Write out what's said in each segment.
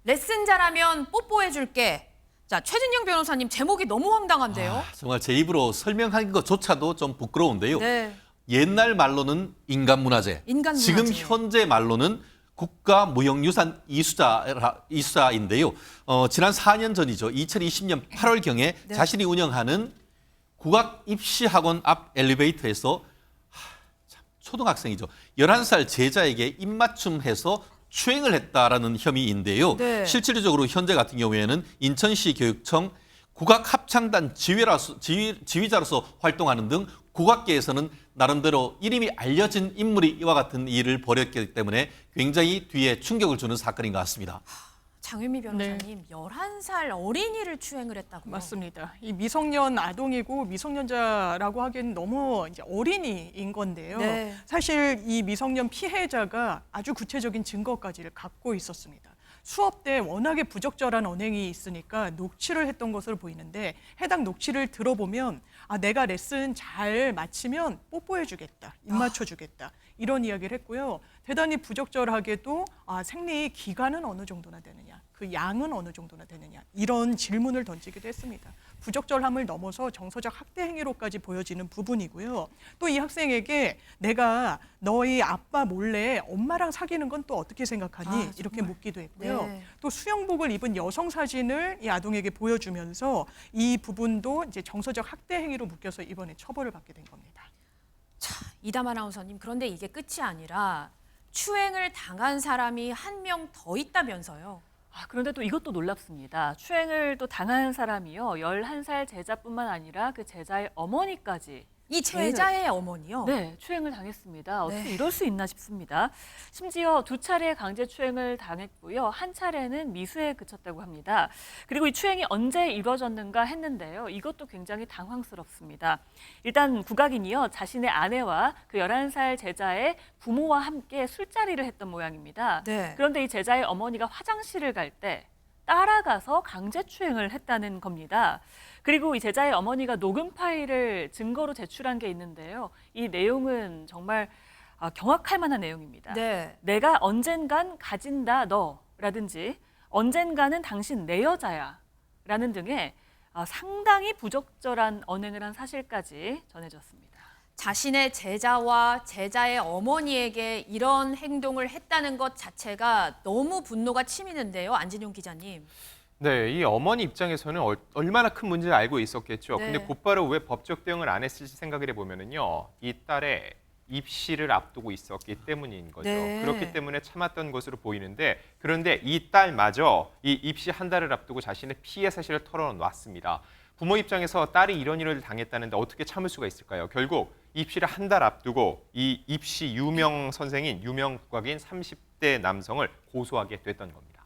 레슨 잘하면 뽀뽀해줄게. 자, 최진영 변호사님 제목이 너무 황당한데요. 정말 제 입으로 설명하는 것조차도 좀 부끄러운데요. 네. 옛날 말로는 인간문화재, 인간문화재. 지금 현재 말로는 국가무형유산 이수자인데요. 지난 4년 전이죠. 2020년 8월경에 네. 자신이 운영하는 국악입시학원 앞 엘리베이터에서 참, 초등학생이죠. 11살 제자에게 입맞춤해서 추행을 했다라는 혐의인데요. 네. 실질적으로 현재 같은 경우에는 인천시 교육청 국악합창단 지휘자로서 활동하는 등 국악계에서는 나름대로 이름이 알려진 인물이 이와 같은 일을 벌였기 때문에 굉장히 뒤에 충격을 주는 사건인 것 같습니다. 장윤미 변호사님, 11살 어린이를 추행을 했다고요? 맞습니다. 이 미성년 아동이고 미성년자라고 하기엔 너무 이제 어린이인 건데요. 네. 사실 이 미성년 피해자가 아주 구체적인 증거까지를 갖고 있었습니다. 수업 때 워낙에 부적절한 언행이 있으니까 녹취를 했던 것으로 보이는데 해당 녹취를 들어보면 내가 레슨 잘 마치면 뽀뽀해주겠다, 입 맞춰주겠다 이런 이야기를 했고요. 대단히 부적절하게도 생리 기간은 어느 정도나 되느냐, 그 양은 어느 정도나 되느냐 이런 질문을 던지기도 했습니다. 부적절함을 넘어서 정서적 학대 행위로까지 보여지는 부분이고요. 또 이 학생에게 내가 너희 아빠 몰래 엄마랑 사귀는 건 또 어떻게 생각하니? 이렇게 묻기도 했고요. 네. 또 수영복을 입은 여성 사진을 이 아동에게 보여주면서 이 부분도 이제 정서적 학대 행위로 묶여서 이번에 처벌을 받게 된 겁니다. 자, 이담 아나운서님, 그런데 이게 끝이 아니라 추행을 당한 사람이 한 명 더 있다면서요? 그런데 또 이것도 놀랍습니다. 추행을 또 당한 사람이요. 11살 제자뿐만 아니라 그 제자의 어머니까지 이 제자의 어머니요? 네, 추행을 당했습니다. 어떻게 네. 이럴 수 있나 싶습니다. 심지어 2차례 강제 추행을 당했고요. 한 차례는 미수에 그쳤다고 합니다. 그리고 이 추행이 언제 이루어졌는가 했는데요. 이것도 굉장히 당황스럽습니다. 일단 국악인이요. 자신의 아내와 그 11살 제자의 부모와 함께 술자리를 했던 모양입니다. 네. 그런데 이 제자의 어머니가 화장실을 갈 때 따라가서 강제 추행을 했다는 겁니다. 그리고 이 제자의 어머니가 녹음 파일을 증거로 제출한 게 있는데요. 이 내용은 정말 경악할 만한 내용입니다. 네. 내가 언젠간 가진다 너라든지 언젠가는 당신 내 여자야 라는 등의 상당히 부적절한 언행을 한 사실까지 전해졌습니다. 자신의 제자와 제자의 어머니에게 이런 행동을 했다는 것 자체가 너무 분노가 치미는데요. 안진용 기자님. 네, 이 어머니 입장에서는 얼마나 큰 문제를 알고 있었겠죠. 네. 근데 곧바로 왜 법적 대응을 안 했을지 생각을 해보면요. 이 딸의 입시를 앞두고 있었기 때문인 거죠. 네. 그렇기 때문에 참았던 것으로 보이는데 그런데 이 딸마저 이 입시 한 달을 앞두고 자신의 피해 사실을 털어놨습니다. 부모 입장에서 딸이 이런 일을 당했다는데 어떻게 참을 수가 있을까요? 결국 입시를 한 달 앞두고 이 입시 유명 선생인 유명 국악인 30대 남성을 고소하게 됐던 겁니다.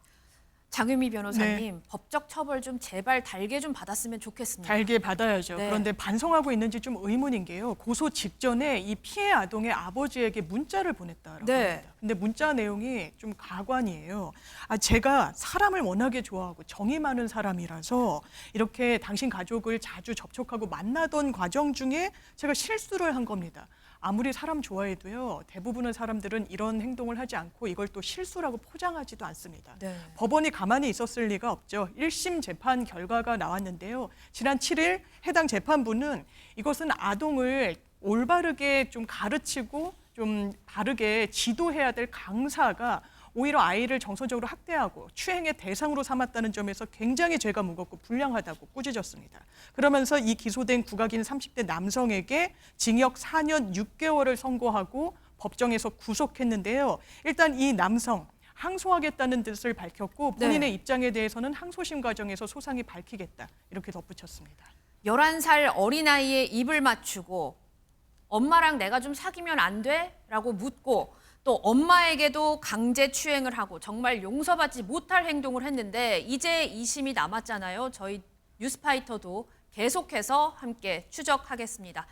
장윤미 변호사님, 법적 처벌 좀 제발 달게 좀 받았으면 좋겠습니다. 달게 받아야죠. 네. 그런데 반성하고 있는지 좀 의문인 게요. 고소 직전에 이 피해 아동의 아버지에게 문자를 보냈다라고 네. 합니다. 근데 문자 내용이 좀 가관이에요. 제가 사람을 워낙에 좋아하고 정이 많은 사람이라서 이렇게 당신 가족을 자주 접촉하고 만나던 과정 중에 제가 실수를 한 겁니다. 아무리 사람 좋아해도요. 대부분의 사람들은 이런 행동을 하지 않고 이걸 또 실수라고 포장하지도 않습니다. 네. 법원이 가만히 있었을 리가 없죠. 1심 재판 결과가 나왔는데요. 지난 7일 해당 재판부는 이것은 아동을 올바르게 좀 가르치고 좀 바르게 지도해야 될 강사가 오히려 아이를 정서적으로 학대하고 추행의 대상으로 삼았다는 점에서 굉장히 죄가 무겁고 불량하다고 꾸짖었습니다. 그러면서 이 기소된 국악인 30대 남성에게 징역 4년 6개월을 선고하고 법정에서 구속했는데요. 일단 이 남성 항소하겠다는 뜻을 밝혔고 본인의 네. 입장에 대해서는 항소심 과정에서 소상히 밝히겠다 이렇게 덧붙였습니다. 11살 어린아이의 입을 맞추고 엄마랑 내가 좀 사귀면 안 돼? 라고 묻고 또 엄마에게도 강제 추행을 하고 정말 용서받지 못할 행동을 했는데 이제 2심이 남았잖아요. 저희 뉴스파이터도 계속해서 함께 추적하겠습니다.